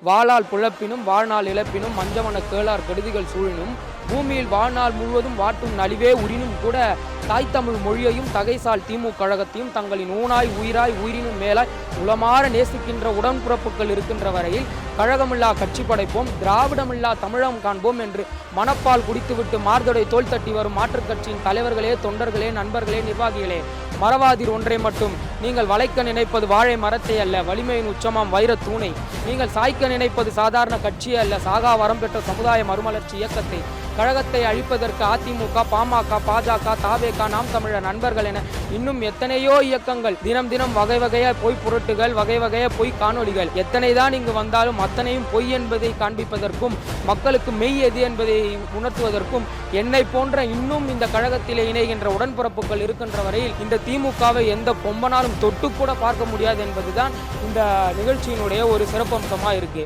வாளால் புழப்பினும் வாழ்நாள் இழப்பினும் மஞ்சவன கேளார் கெடுதிகள் சூழினும் பூமியில் வாழ்நாள் முழுவதும் வாட்டும் நலிவே உரினும் கூட தாய் தமிழ் மொழியையும் தகைசால் திமுக கழகத்தையும் தங்களின் ஊனாய் உயிராய் உயிரினும் மேலாய் உளமாற நேசிக்கின்ற உடன்பிறப்புகள் இருக்கின்ற வரையில் கழகமில்லா கட்சி படைப்போம், திராவிடமில்லா தமிழகம் காண்போம் என்று மனப்பால் குடித்துவிட்டு மார்தொடை தோல் தட்டி வரும் மாற்றுக் கட்சியின் தலைவர்களே, தொண்டர்களே, நண்பர்களே, நிர்வாகிகளே, மறவாதீர் ஒன்றை மட்டும், நீங்கள் வளைக்க நினைப்பது வாழை மரத்தை அல்ல, வலிமையின் உச்சமாம் வைரத் தூணை. நீங்கள் சாய்க்க நினைப்பது சாதாரண கட்சியே அல்ல, சாகா வரம் பெற்ற சமுதாய மறுமலர்ச்சி இயக்கத்தை. கழகத்தை அழிப்பதற்கு அதிமுக, பாமக, பாஜக, தாவேகா, நாம் தமிழர் நண்பர்கள் என இன்னும் எத்தனையோ இயக்கங்கள், தினம் தினம் வகை வகையாய் பொய் புரட்டுகள், வகை வகையாய் பொய் காணொலிகள், எத்தனைதான் இங்கு வந்தாலும் அத்தனையும் பொய் என்பதை காண்பிப்பதற்கும், மக்களுக்கு மெய் எது என்பதை உணர்த்துவதற்கும் என்னை போன்ற இன்னும் இந்த கழகத்திலே இணைகின்ற உடன்பிறப்புகள் இருக்கின்ற வரையில் இந்த திமுகவை எந்த பொம்பனாலும் தொட்டு கூட பார்க்க முடியாது என்பதுதான் இந்த நிகழ்ச்சியினுடைய ஒரு சிறப்பம்சமா இருக்கு.